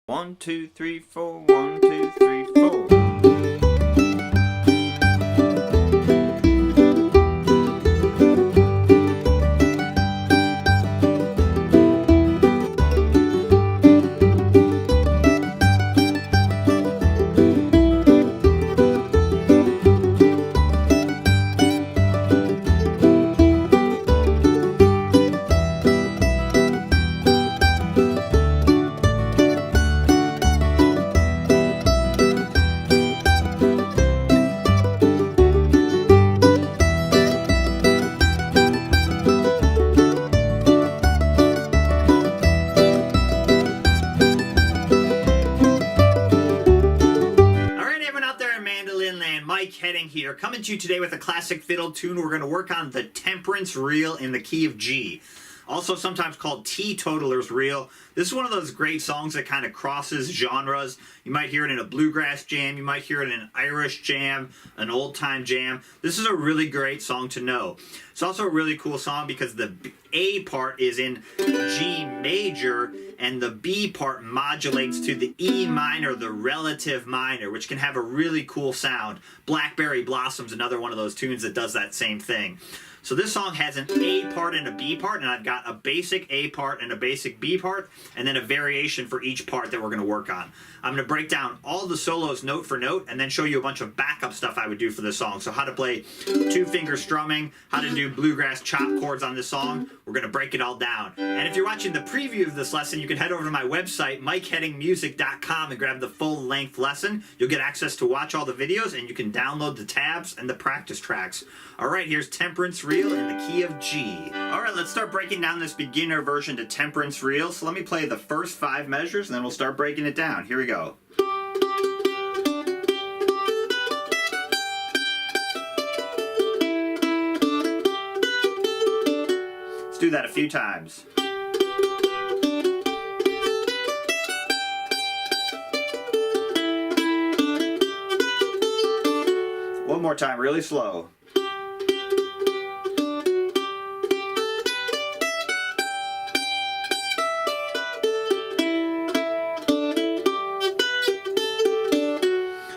1, 2, 3, 4, 1, 2, 3, 4. Mike Heading here, coming to you today with a classic fiddle tune. We're going to work on the Temperance Reel in the key of G, also sometimes called Teetotaler's Reel. This is one of those great songs that kind of crosses genres. You might hear it in a bluegrass jam, you might hear it in an Irish jam, an old-time jam. This is a really great song to know. It's also a really cool song because the A part is in G major, and the B part modulates to the E minor, the relative minor, which can have a really cool sound. Blackberry Blossom's another one of those tunes that does that same thing. So this song has an A part and a B part, and I've got a basic A part and a basic B part, and then a variation for each part that we're going to work on. I'm going to break down all the solos note for note, and then show you a bunch of backup stuff I would do for this song. So how to play two-finger strumming, how to do bluegrass chop chords on this song. We're going to break it all down. And if you're watching the preview of this lesson, you can head over to my website, MikeHeadingMusic.com, and grab the full-length lesson. You'll get access to watch all the videos, and you can download the tabs and the practice tracks. All right, here's Temperance Reel in the key of G. All right, let's start breaking down this beginner version to Temperance Reel. So let me play the first 5 measures, and then we'll start breaking it down. Here we go. Let's do that a few times. One more time, really slow.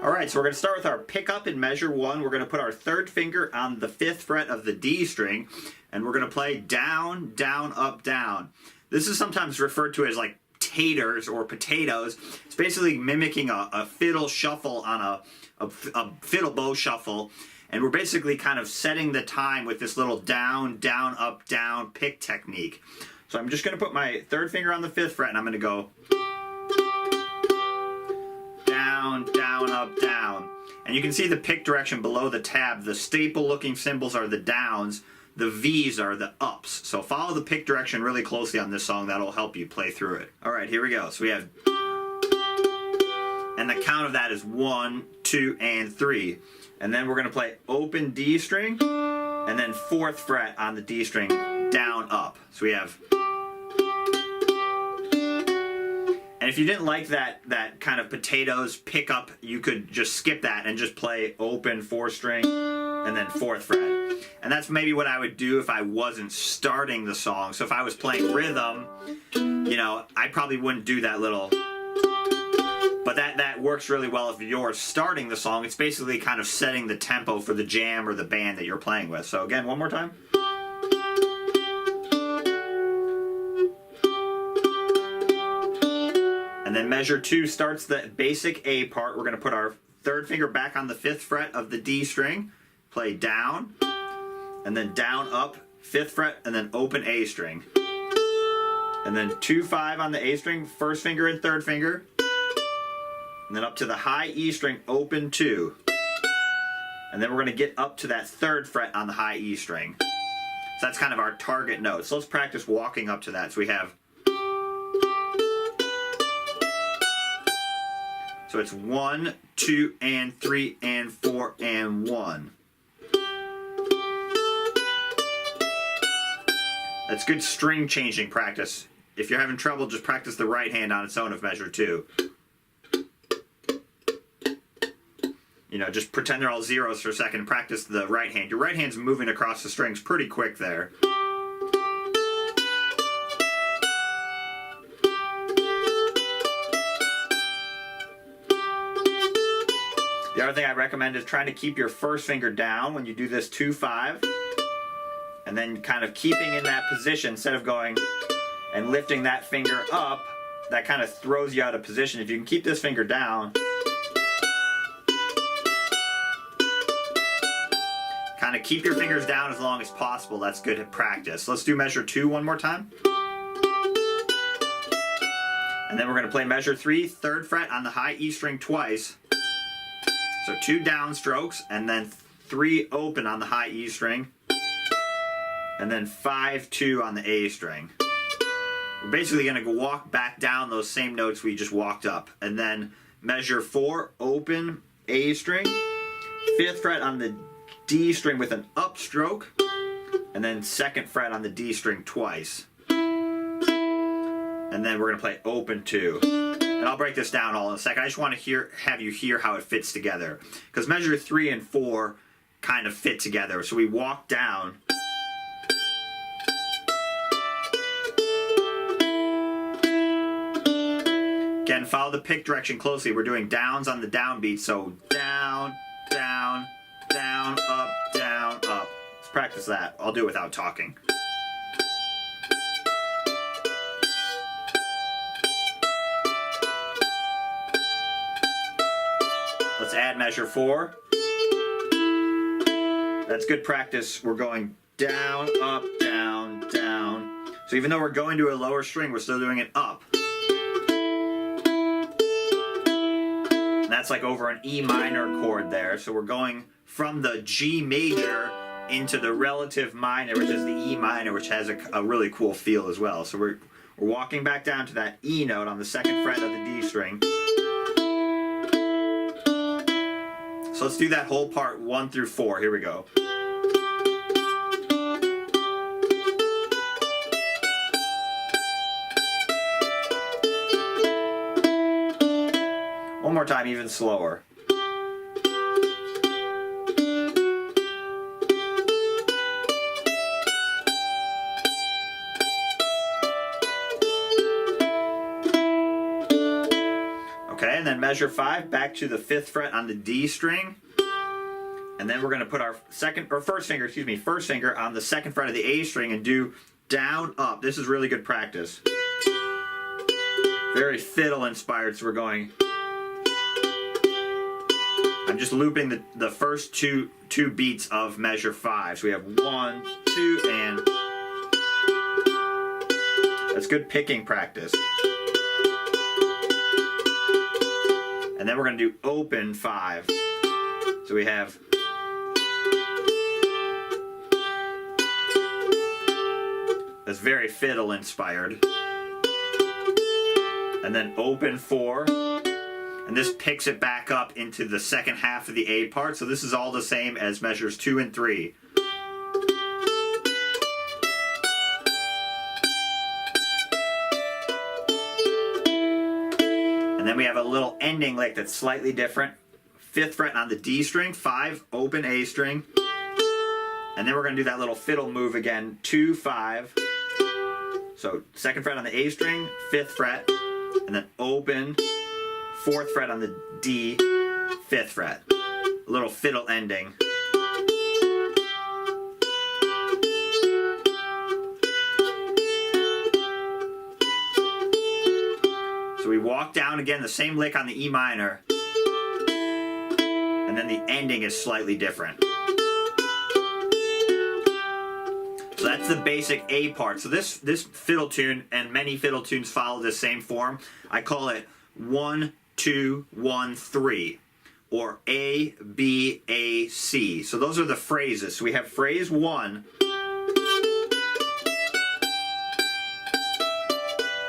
Alright, so we're going to start with our pickup in measure 1. We're going to put our third finger on the 5th fret of the D string, and we're going to play down, down, up, down. This is sometimes referred to as like taters or potatoes. It's basically mimicking a fiddle shuffle on a fiddle bow shuffle, and we're basically kind of setting the time with this little down, down, up, down pick technique. So I'm just going to put my third finger on the 5th fret, and I'm going to go down, down, up, down. And you can see the pick direction below the tab. The staple looking symbols are the downs, the V's are the ups. So follow the pick direction really closely on this song. That'll help you play through it. Alright, here we go. So we have, and the count of that is 1, 2, and 3. And then we're going to play open D string, and then 4th fret on the D string, down, up. So we have, and if you didn't like that kind of potatoes pickup, you could just skip that and just play open 4th string and then 4th fret. And that's maybe what I would do if I wasn't starting the song. So if I was playing rhythm, you know, I probably wouldn't do that little. But that works really well if you're starting the song. It's basically kind of setting the tempo for the jam or the band that you're playing with. So again, one more time. And then measure 2 starts the basic A part. We're going to put our third finger back on the 5th fret of the D string, play down, and then down, up, 5th fret, and then open A string. And then 2, 5 on the A string, first finger and third finger, and then up to the high E string, open 2. And then we're going to get up to that 3rd fret on the high E string. So that's kind of our target note. So let's practice walking up to that. So we have, so it's 1, 2, and 3, and 4, and 1. That's good string changing practice. If you're having trouble, just practice the right hand on its own of measure 2. You know, just pretend they're all zeros for a second and practice the right hand. Your right hand's moving across the strings pretty quick there. The other thing I recommend is trying to keep your first finger down when you do this 2-5, and then kind of keeping in that position instead of going and lifting that finger up. That kind of throws you out of position. If you can keep this finger down, kind of keep your fingers down as long as possible. That's good practice. Let's do measure 2 one more time. And then we're going to play measure 3, 3rd fret on the high E string twice. So 2 down strokes, and then 3 open on the high E string, and then 5-2 on the A string. We're basically going to walk back down those same notes we just walked up. And then measure 4, open A string, 5th fret on the D string with an upstroke, and then 2nd fret on the D string twice. And then we're going to play open 2. And I'll break this down all in a second. I just want to have you hear how it fits together. Because measure 3 and 4 kind of fit together. So we walk down. Again, follow the pick direction closely. We're doing downs on the downbeat. So down, down, down, up, down, up. Let's practice that. I'll do it without talking. Let's add measure 4. That's good practice. We're going down, up, down, down. So even though we're going to a lower string, we're still doing it up. And that's like over an E minor chord there. So we're going from the G major into the relative minor, which is the E minor, which has a really cool feel as well. So we're walking back down to that E note on the 2nd fret of the D string. So let's do that whole part 1 through 4. Here we go. One more time, even slower. Okay, and then measure 5 back to the 5th fret on the D string. And then we're going to put our first finger on the 2nd fret of the A string and do down, up. This is really good practice. Very fiddle inspired, so we're going. I'm just looping the first two beats of measure 5. So we have 1, 2, and that's good picking practice. And then we're going to do open 5. So we have that's very fiddle inspired. And then open 4. And this picks it back up into the second half of the A part. So this is all the same as measures 2 and 3. And then we have a little ending lick that's slightly different. 5th fret on the D string, 5, open A string. And then we're going to do that little fiddle move again, 2, 5. So 2nd fret on the A string, 5th fret, and then open, 4th fret on the D, 5th fret. A little fiddle ending. So we walk down again, the same lick on the E minor, and then the ending is slightly different. So that's the basic A part. So this fiddle tune, and many fiddle tunes follow the same form. I call it 1, 2, 1, 3, or A, B, A, C. So those are the phrases. So we have phrase 1,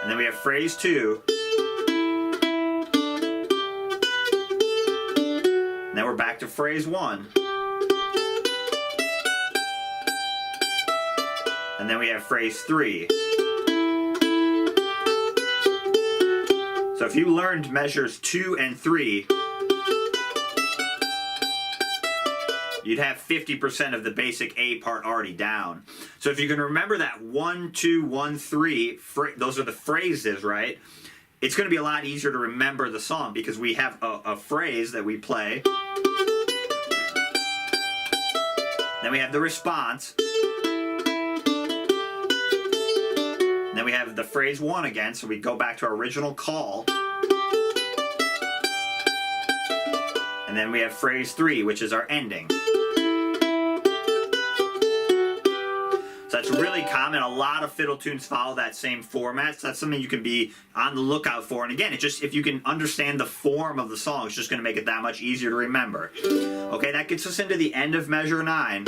and then we have phrase 2, and then we're back to phrase 1. And then we have phrase 3. So if you learned measures 2 and 3, you'd have 50% of the basic A part already down. So if you can remember that 1, 2, 1, 3, those are the phrases, right? it's going to be a lot easier to remember the song because we have a phrase that we play. Then we have the response. Then we have the phrase 1 again, so we go back to our original call. And then we have phrase 3, which is our ending. So that's really common. A lot of fiddle tunes follow that same format. So that's something you can be on the lookout for. And again, if you can understand the form of the song, it's just going to make it that much easier to remember. Okay, that gets us into the end of measure 9.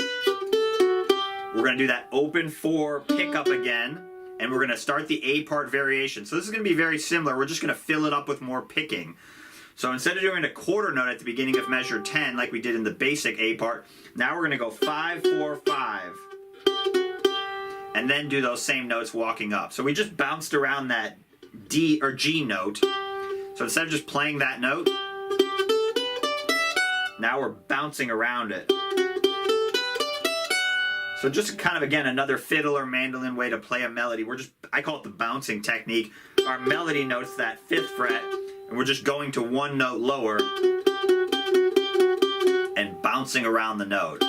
We're going to do that open 4 pickup again. And we're going to start the A part variation. So this is going to be very similar. We're just going to fill it up with more picking. So instead of doing a quarter note at the beginning of measure 10 like we did in the basic A part, now we're going to go 5, 4, 5. And then do those same notes walking up. So we just bounced around that D or G note. So instead of just playing that note, now we're bouncing around it. So just kind of, again, another fiddle or mandolin way to play a melody. I call it the bouncing technique. Our melody note's that 5th fret, and we're just going to 1 note lower and bouncing around the note.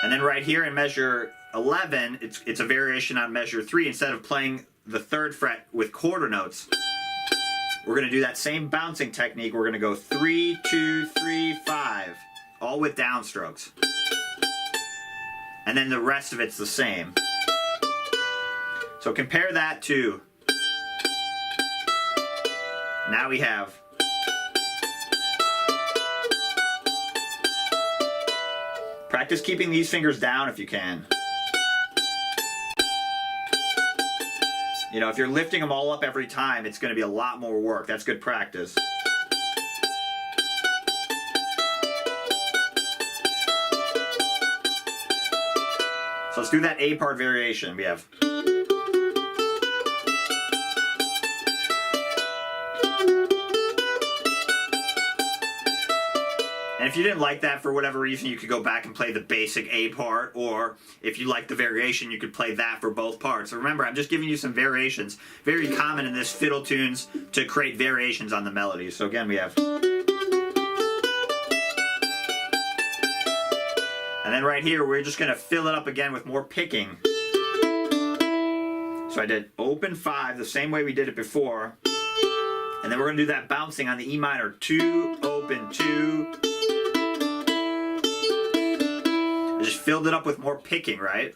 And then right here in measure 11, it's a variation on measure 3. Instead of playing the 3rd fret with quarter notes, we're going to do that same bouncing technique. We're going to go 3, 2, 3, 5, all with downstrokes. And then the rest of it's the same. So compare that to, now we have, practice keeping these fingers down if you can. You know, if you're lifting them all up every time, it's going to be a lot more work. That's good practice. So let's do that A part variation. We have. And if you didn't like that for whatever reason, you could go back and play the basic A part, or if you like the variation, you could play that for both parts. So remember, I'm just giving you some variations. Very common in this fiddle tunes to create variations on the melodies. So again, we have. And then right here, we're just going to fill it up again with more picking. So I did open 5 the same way we did it before. And then we're going to do that bouncing on the E minor. 2, open 2. I just filled it up with more picking, right?